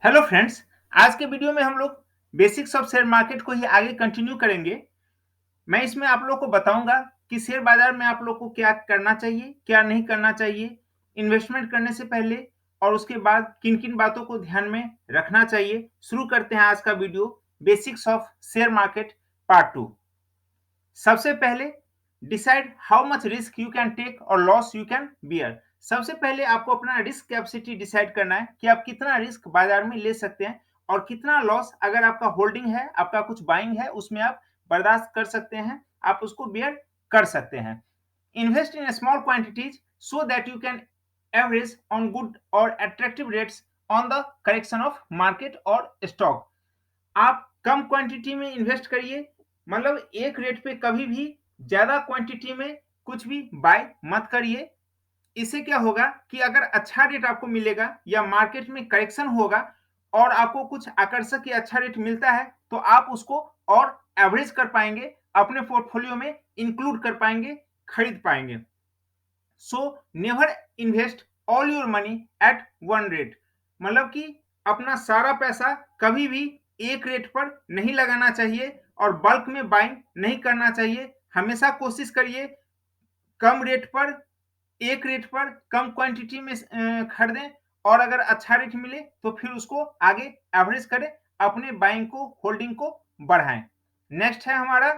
Hello friends. आज के video में हम लोग बेसिक्स ऑफ शेयर मार्केट को ही आगे कंटिन्यू करेंगे। मैं इसमें आप लोग को बताऊंगा कि शेयर बाजार में आप लोग को क्या करना चाहिए, क्या नहीं करना चाहिए, इन्वेस्टमेंट करने से पहले और उसके बाद किन-किन बातों को ध्यान में रखना चाहिए। शुरू करते हैं आज का video, basics of share market part 2। सबसे पहले decide how much risk you can take और लॉस यू कैन बियर। सबसे पहले आपको अपना रिस्क कैपेसिटी डिसाइड करना है कि आप कितना रिस्क बाजार में ले सकते हैं और कितना लॉस, अगर आपका होल्डिंग है, आपका कुछ बाइंग है, उसमें आप बर्दाश्त कर सकते हैं, आप उसको बियर कर सकते हैं। Invest in small quantities so that you can average on good और attractive rates on the correction of market और स्टॉक। आप कम क्वांटिटी में इन्वेस्ट करिए, मतलब एक रेट पे कभी भी ज्यादा क्वांटिटी में कुछ भी बाय मत करिए। इससे क्या होगा कि अगर अच्छा रेट आपको मिलेगा या मार्केट में करेक्शन होगा और आपको कुछ आकर्षक या अच्छा रेट मिलता है तो आप उसको और एवरेज कर पाएंगे, अपने पोर्टफोलियो में इंक्लूड कर पाएंगे, खरीद पाएंगे। So never invest all your money at one rate, मतलब कि अपना सारा पैसा कभी भी एक रेट पर नहीं लगाना चाहिए और बल्क में बाइंग नहीं करना चाहिए। हमेशा कोशिश करिए कम रेट पर, एक रेट पर कम क्वांटिटी में खरीदें और अगर अच्छा रेट मिले तो फिर उसको आगे एवरेज करें, अपने बाइंग को, होल्डिंग को बढ़ाएं। नेक्स्ट है हमारा,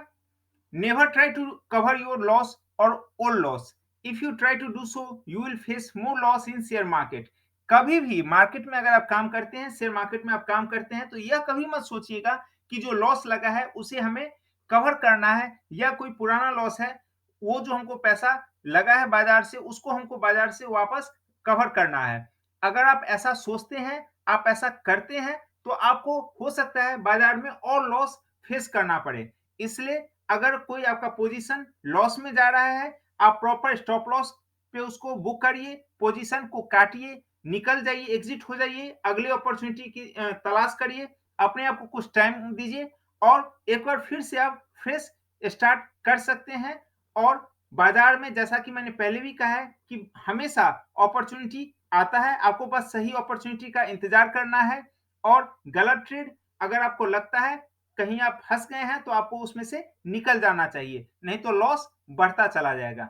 never try to cover your loss or old loss. If you try to do so, you will face more loss in share market. कभी भी मार्केट में अगर आप काम करते हैं, शेयर मार्केट में आप काम करते हैं, तो यह कभी मत सोचिएगा कि जो लॉस लगा है उसे हमें कवर करना है या कोई पुराना लॉस है, वो जो हमको पैसा लगा है बाजार से, उसको हमको बाजार से वापस कवर करना है। अगर आप ऐसा सोचते हैं, आप ऐसा करते हैं, तो आपको हो सकता है बाजार में और लॉस फेस करना पड़े। इसलिए अगर कोई आपका पोजीशन लॉस में जा रहा है, आप प्रॉपर स्टॉप लॉस पे उसको बुक करिए, पोजीशन को काटिए, निकल जाइए, एग्जिट हो जाइए, अगले अपॉर्चुनिटी की तलाश करिए, अपने आप को कुछ टाइम दीजिए और एक बार फिर से आप फ्रेश स्टार्ट कर सकते हैं। और बाजार में जैसा कि मैंने पहले भी कहा है कि हमेशा अपॉर्चुनिटी आता है, आपको बस सही अपॉर्चुनिटी का इंतजार करना है। और गलत ट्रेड अगर आपको लगता है कहीं आप फंस गए हैं तो आपको उसमें से निकल जाना चाहिए, नहीं तो लॉस बढ़ता चला जाएगा।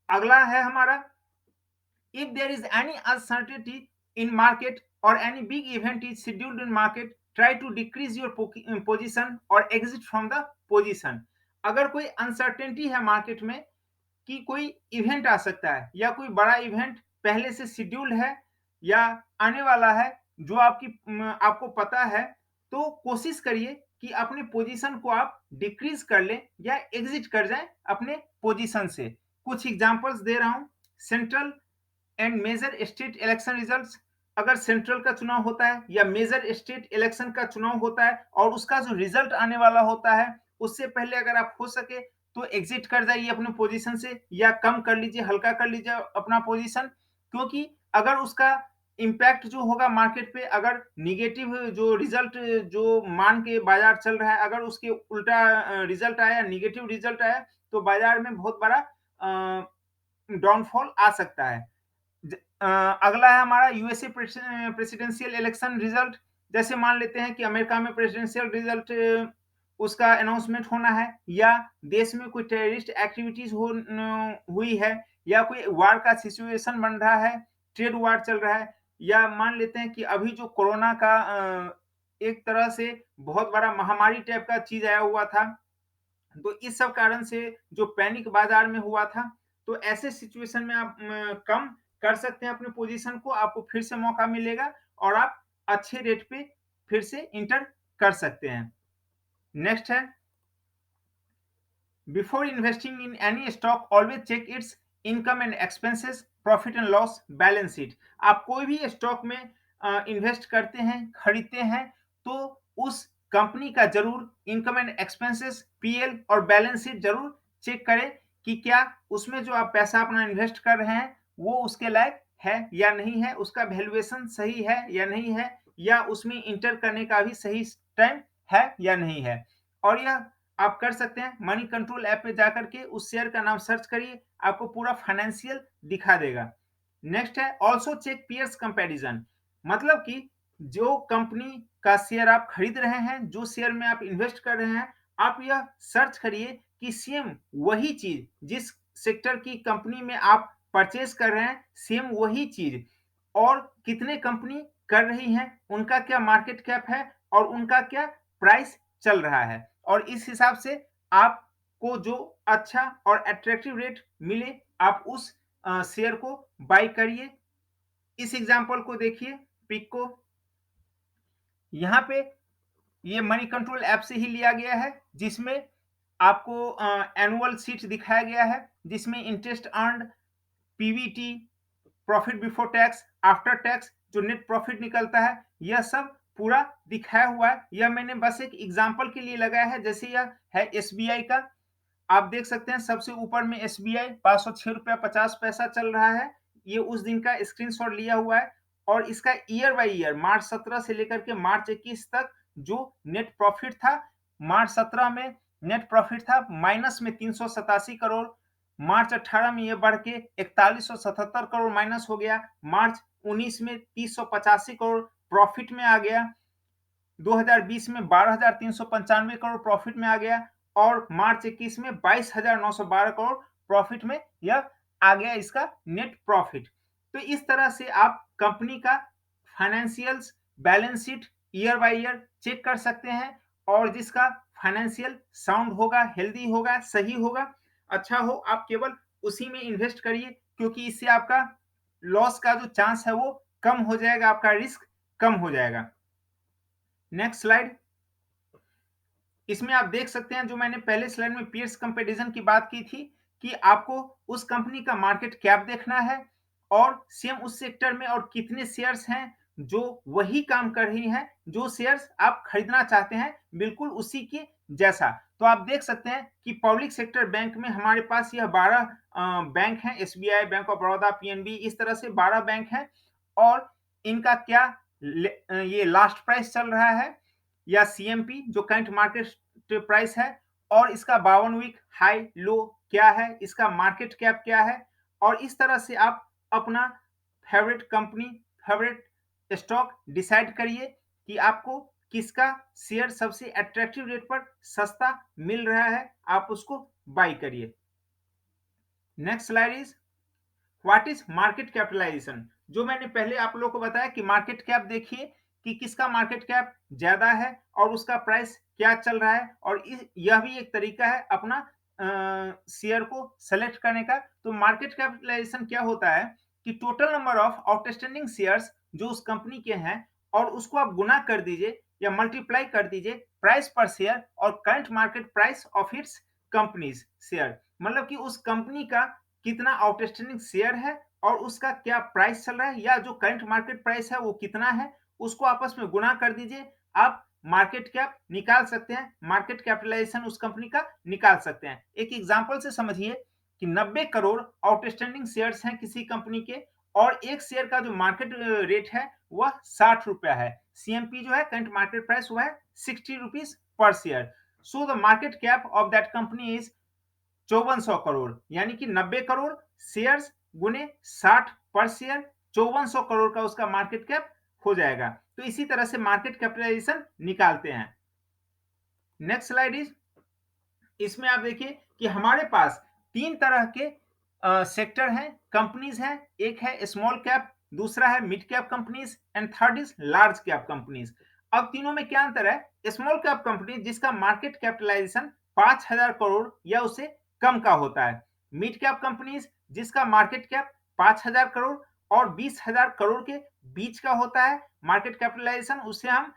अगला है हमारा, if there is any uncertainty in market or any big event is scheduled in market, try to decrease your position or exit from the position। अगर कोई अनसर्टेनिटी है मार्केट में कि कोई इवेंट आ सकता है या कोई बड़ा इवेंट पहले से शेड्यूल है या आने वाला है, जो आपको पता है, तो कोशिश करिए कि अपने पोजीशन को आप डिक्रीज कर लें या एग्जिट कर जाएं अपने पोजीशन से। कुछ एग्जांपल्स दे रहा हूं। Central and major state election results, अगर सेंट्रल का चुनाव होता है या मेजर स्टेट इलेक्शन का चुनाव होता है और उसका जो रिजल्ट आने वाला होता है, उससे पहले अगर आप हो सके तो एग्जिट कर जाइए अपने पोजीशन से या कम कर लीजिए, हल्का कर लीजिए अपना पोजीशन। क्योंकि अगर उसका इम्पैक्ट जो होगा मार्केट पे, अगर निगेटिव जो रिजल्ट जो मान के बाजार चल रहा है, अगर उसके उल्टा रिजल्ट आया, निगेटिव रिजल्ट आया, तो बाजार में बहुत बड़ा डाउनफॉल आ सकता है। अगला है हमारा यूएसए प्रेसिडेंशियल इलेक्शन रिजल्ट। जैसे मान लेते हैं कि अमेरिका में प्रेसिडेंशियल रिजल्ट उसका अनाउंसमेंट होना है, या देश में कोई टेररिस्ट एक्टिविटीज हुई है, या कोई वार का सिचुएशन बन रहा है, ट्रेड वार चल रहा है, या मान लेते हैं कि अभी जो कोरोना का एक तरह से बहुत बड़ा महामारी टाइप का चीज आया हुआ था, तो इस सब कारण से जो पैनिक बाजार में हुआ था, तो ऐसे सिचुएशन में आप कम कर सकते हैं अपने पोजीशन को, आपको फिर से मौका मिलेगा और आप अच्छे रेट पे फिर से इंटर कर सकते हैं। नेक्स्ट है, before investing in any stock always check its income and expenses, profit and loss, balance sheet. आप कोई भी स्टॉक में इन्वेस्ट करते हैं, खरीदते हैं, तो उस कंपनी का जरूर इनकम एंड एक्सपेंसेस, पीएल और बैलेंस शीट जरूर चेक करें कि क्या उसमें जो आप पैसा अपना इन्वेस्ट कर रहे हैं वो उसके लायक है या नहीं है, उसका वैल्यूएशन सही है या नहीं है, या उसमें इंटर करने का भी सही टाइम है या नहीं है। और यह आप कर सकते हैं, मनी कंट्रोल ऐप में जाकर के उस शेयर का नाम सर्च करिए, आपको पूरा फाइनेंशियल दिखा देगा। नेक्स्ट है, ऑल्सो चेक पीयर्स कंपैरिजन, मतलब कि जो कंपनी का शेयर आप खरीद रहे हैं, जो शेयर में आप इन्वेस्ट कर रहे हैं, आप यह सर्च करिए कि सेम वही चीज़ जिस सेक्टर की कंपनी में आप परचेज़ कर रहे हैं, सेम वही चीज़ और कितने कंपनी कर रही हैं, उनका क्या मार्केट कैप है और उनका क्या प्राइस चल रहा है। और इस हिसाब से आपको जो अच्छा और अट्रैक्टिव रेट मिले, आप उस शेयर को बाय करिए। इस एग्ज़ाम्पल को देखिए, पिक को। यहाँ पे ये मनी कंट्रोल ऐप से ही लिया गया है, जिसमें आपको एनुअल शीट दिखाया गया है, जिसमें interest earned, Pvt, profit before tax, after tax जो नेट प्रॉफिट निकलता है, यह सब पूरा दिखाया हुआ है। यह मैंने बस एक एग्जांपल के लिए लगाया है। जैसे यह है एसबीआई का, आप देख सकते हैं सबसे ऊपर में एसबीआई 506 रुपया 50 पैसा चल रहा है। ये उस दिन का स्क्रीनशॉट लिया हुआ है और इसका ईयर बाय ईयर मार्च 17 से लेकर के मार्च 21 तक जो नेट प्रॉफिट था, मार्च 17 में नेट प्रॉफिट था माइनस में 387 करोड़, मार्च 18 में ये बढ़ के 4177 करोड़ माइनस हो गया, मार्च 19 में 3085 करोड़ प्रॉफिट में आ गया, 2020 में 12,395 करोड़ प्रॉफिट में आ गया और मार्च 21 में 22,912 करोड़ प्रॉफिट में यह आ गया इसका नेट प्रॉफिट। तो इस तरह से आप कंपनी का financials, balance sheet year by year check कर सकते हैं और जिसका फाइनेंशियल साउंड होगा, हेल्दी होगा, सही होगा, अच्छा हो, आप केवल उसी में इन्वेस्ट करिए, क्योंकि इससे आपका लॉस का जो चांस है वो कम हो जाएगा, आपका रिस्क कम हो जाएगा। Next slide. इसमें आप देख सकते हैं जो मैंने पहले स्लाइड में पीयर्स कंपैरिजन की बात की थी कि आपको उस कंपनी का मार्केट कैप देखना है और सेम उस सेक्टर में और कितने शेयर्स हैं जो वही काम कर रही हैं, जो शेयर्स आप खरीदना चाहते हैं बिल्कुल उसी के जैसा। तो आप देख सकते हैं कि पब्लिक सेक्टर बैंक में हमारे पास यह 12 बैंक हैं, SBI, bank of Baroda, PNB, इस तरह से 12 बैंक हैं और इनका क्या ये लास्ट प्राइस चल रहा है या सीएमपी जो करंट मार्केट प्राइस है और इसका 52 वीक हाई लो क्या है, इसका मार्केट कैप क्या है और इस तरह से आप अपना favourite company, favourite stock decide करिए कि आपको किसका शेयर सबसे अट्रैक्टिव रेट पर सस्ता मिल रहा है, आप उसको बाय करिए। Next slide is what is market capitalisation. जो मैंने पहले आप लोगों को बताया कि मार्केट कैप देखिए कि किसका मार्केट कैप ज्यादा है और उसका प्राइस क्या चल रहा है और यह भी एक तरीका है अपना शेयर को सेलेक्ट करने का। तो मार्केट कैपिटलाइजेशन क्या होता है कि total number of outstanding shares जो उस कंपनी के हैं और उसको आप गुना कर दीजिए या मल्टीप्लाई कर दीजिए प्राइस पर शेयर और current market price of its companies share, मतलब कि उस कंपनी का कितना आउटस्टैंडिंग शेयर है और उसका क्या प्राइस चल रहा है या जो करंट मार्केट प्राइस है वो कितना है, उसको आपस में गुना कर दीजिए, आप मार्केट कैप निकाल सकते हैं, मार्केट कैपिटलाइजेशन उस कंपनी का निकाल सकते हैं। एक एग्जांपल से समझिए कि 90 करोड़ आउटस्टैंडिंग शेयर्स हैं किसी कंपनी के और एक शेयर का जो मार्केट रेट है वह 60 रुपया है, सीएमपी जो है करंट मार्केट प्राइस वो है 60 rupees per share. So the market cap of that company is 5400 crore, यानी कि 90 करोड़ शेयर्स गुने 60 पर शेयर, 5400 करोड़ का उसका मार्केट कैप हो जाएगा। तो इसी तरह से मार्केट कैपिटलाइजेशन निकालते हैं। नेक्स्ट स्लाइड इज, इसमें आप देखिए कि हमारे पास तीन तरह के सेक्टर हैं, कंपनीज हैं। एक है स्मॉल कैप, दूसरा है mid cap companies and third is large cap companies. अब तीनों में क्या अंतर है? स्मॉल कैप कंपनी जिसका मार्केट कैपिटलाइजेशन 5000 करोड़ या उससे कम का होता है, मिड कैप कंपनीज जिसका मार्केट कैप 5000 करोड़ और 20,000 करोड़ के बीच का होता है मार्केट कैपिटलाइजेशन, उसे हम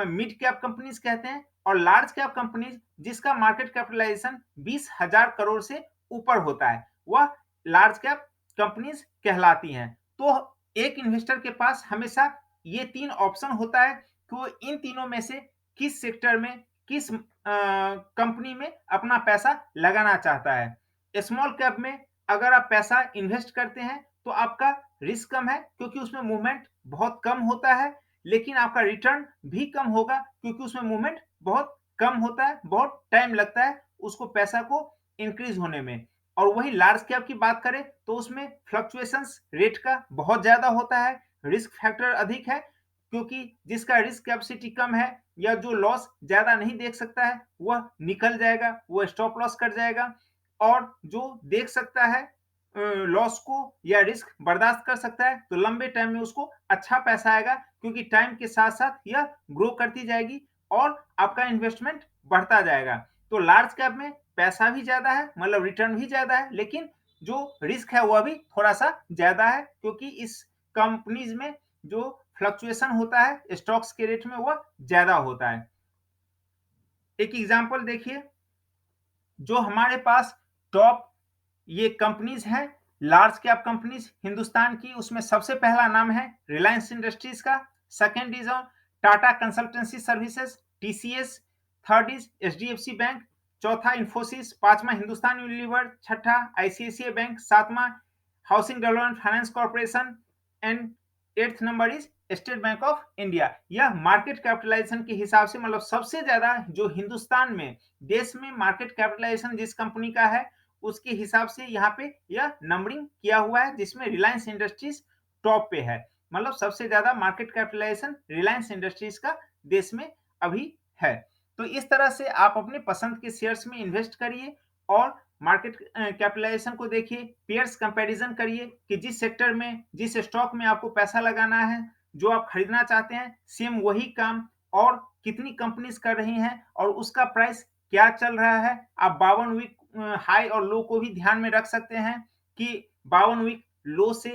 मिड कैप कंपनीज कहते हैं। और लार्ज कैप कंपनीज जिसका मार्केट कैपिटलाइजेशन 20,000 करोड़ से ऊपर होता है, वह लार्ज कैप कंपनीज कहलाती हैं। तो एक इन्वेस्टर के पास हमेशा ये तीन ऑप्शन होता है कि वो इन तीनों में से किस सेक्टर में, किस कंपनी में अपना पैसा लगाना चाहता है। स्मॉल कैप में अगर आप पैसा इन्वेस्ट करते हैं तो आपका रिस्क कम है क्योंकि उसमें मूवमेंट बहुत कम होता है, लेकिन आपका रिटर्न भी कम होगा क्योंकि उसमें मूवमेंट बहुत कम होता है, बहुत टाइम लगता है उसको पैसा को इंक्रीज होने में। और वही लार्ज कैप की बात करें तो उसमें फ्लक्चुएशंस रेट का बहुत ज्यादा होता है, रिस्क फैक्टर अधिक है, क्योंकि जिसका रिस्क कैपेसिटी कम है या जो लॉस ज़्यादा नहीं देख सकता है, वह निकल जाएगा, वो स्टॉप लॉस कर जाएगा। और जो देख सकता है लॉस को या रिस्क बर्दाश्त कर सकता है, तो लंबे टाइम में उसको अच्छा पैसा आएगा, क्योंकि टाइम के साथ-साथ यह ग्रो करती जाएगी और आपका इन्वेस्टमेंट बढ़ता जाएगा। तो लार्ज कैप में पैसा भी ज़्यादा है, मतलब रिटर्न भी ज़्यादा है, लेकिन जो रिस्क है वह भी थोड़ा-सा ज़्यादा है, क्योंकि इस कंपनीज़ में जो फ्लक्चुएशन होता है स्टॉक्स के रेट में, वह ज़्यादा होता है। एक एग्ज़ाम्पल देखिए, जो हमारे पास टॉप ये कंपनीज़ हैं, लार्ज कैप कंपनीज़ हिंदुस्तान की, उसमें सबसे पहला नाम है रिलायंस इंडस्ट्रीज़ का, second is Tata consultancy services TCS, third is HDFC bank, चौथा इन्फोसिस, पाँचवाँ हिंदुस्तान यूनिलीवर, छठा आईसीआईसीआई बैंक, सातवाँ housing development finance corporation and 8th number is state bank of India. यह मार्केट कैपिटलाइजेशन के हिसाब से, मतलब सबसे ज़्यादा जो हिंदुस्तान में, देश में मार्केट कैपिटलाइजेशन जिस कंपनी का है, उसके हिसाब से यहाँ पे यह नंबरिंग किया हुआ है, जिसमें रिलायंस इंडस्ट्रीज टॉप पे है। मतलब सबसे ज्यादा मार्केट कैपिटलाइजेशन रिलायंस इंडस्ट्रीज का देश में अभी है। तो इस तरह से आप अपने पसंद के शेयर्स में इन्वेस्ट करिए और मार्केट कैपिटलाइजेशन को देखिए, पेयर्स कंपैरिजन करिए कि जिस सेक्टर में, जिस स्टॉक में आपको पैसा लगाना है, जो आप खरीदना चाहते हैं, सेम वही काम और कितनी कंपनीज कर रही हैं और उसका प्राइस क्या चल रहा है। आप 52 वीक हाई और लो को भी ध्यान में रख सकते हैं कि 52 वीक लो से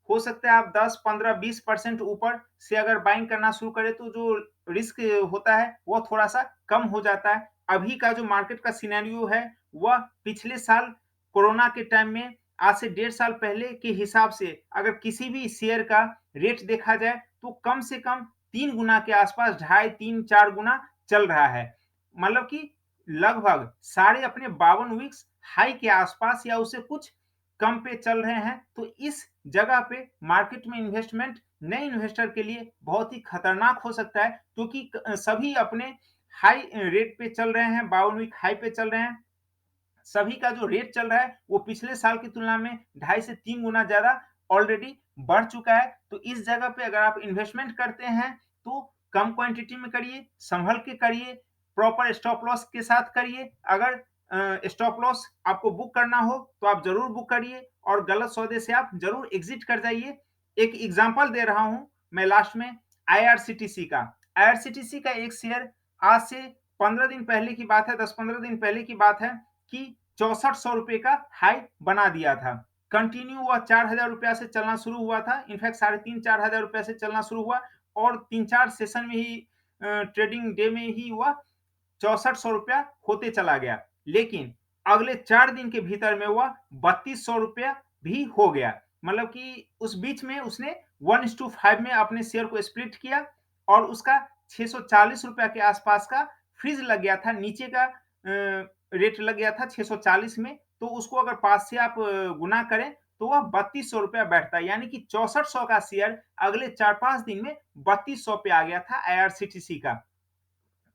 हो सकता है आप 10, 15, 20% ऊपर से अगर बाइंग करना शुरू करें, तो जो रिस्क होता है वो थोड़ा-सा कम हो जाता है। अभी का जो मार्केट का सिनेरियो है, वह पिछले साल कोरोना के टाइम में, आज से 1.5 साल पहले के हिसाब से अगर किसी भी शेयर का रेट देखा जाए, तो कम से कम 3 गुना के आसपास, ढाई 3, 4 गुना चल रहा है। मतलब कि लगभग सारे अपने 52 वीक्स हाई के आसपास या उससे कुछ कम पे चल रहे हैं। तो इस जगह पे मार्केट में इन्वेस्टमेंट नए इन्वेस्टर के लिए बहुत ही खतरनाक हो सकता है, क्योंकि सभी अपने हाई रेट पे चल रहे हैं, 52 वीक हाई पे चल रहे हैं। सभी का जो रेट चल रहा है वो पिछले साल की तुलना में 2.5 से 3 गुना ज्यादा ऑलरेडी बढ़ चुका है। तो इस जगह पे अगर आप इन्वेस्टमेंट करते हैं, तो कम क्वांटिटी में करिए, संभल के करिए, प्रॉपर स्टॉप लॉस के साथ करिए। अगर स्टॉप लॉस आपको बुक करना हो तो आप जरूर बुक करिए और गलत सौदे से आप जरूर एग्जिट कर जाइए। एक एग्जांपल दे रहा हूं मैं लास्ट में, आईआरसीटीसी का। आईआरसीटीसी का एक शेयर आज से 15 दिन पहले की बात है, 10-15 दिन पहले की बात है कि 6400 रुपए का हाई बना दिया था। कंटिन्यू वह 4000 रुपया से चलना शुरू हुआ था। इनफैक्ट 3,500-4,000 रुपया से चलना शुरू हुआ और 3-4 सेशन में ही, ट्रेडिंग डे में ही हुआ 6400 रुपया होते चला गया। लेकिन अगले 4 दिन के भीतर में वह 3200 रुपया भी हो गया। मतलब कि उस बीच में उसने 1:5 में अपने शेयर को स्प्लिट किया और उसका 640 रुपया के आसपास का फ्रीज लग गया था, नीचे का रेट लग गया था 640 में। तो उसको अगर 5 से आप गुना करें, तो वह 3200 रुपया बैठता है, यानी कि 6400 का शेयर अगले 4-5 दिन में 3200 पे आ गया था आईआरसीटीसी का।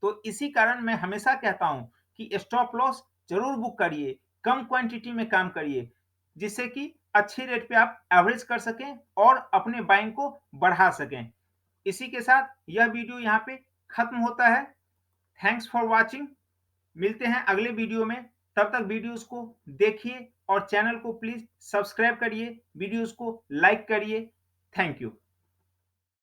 तो इसी कारण मैं हमेशा कहता हूं कि स्टॉप लॉस जरूर बुक करिए, कम क्वांटिटी में काम करिए, जिससे कि अच्छे रेट पे आप एवरेज कर सकें और अपने बाइंग को बढ़ा सकें। इसी के साथ यह वीडियो यहाँ पे खत्म होता है। Thanks for watching. मिलते हैं अगले वीडियो में। तब तक वीडियोस को देखिए और चैनल को प्लीज सब्सक्राइब करिए, वीडियोस को लाइक करिए। Thank you.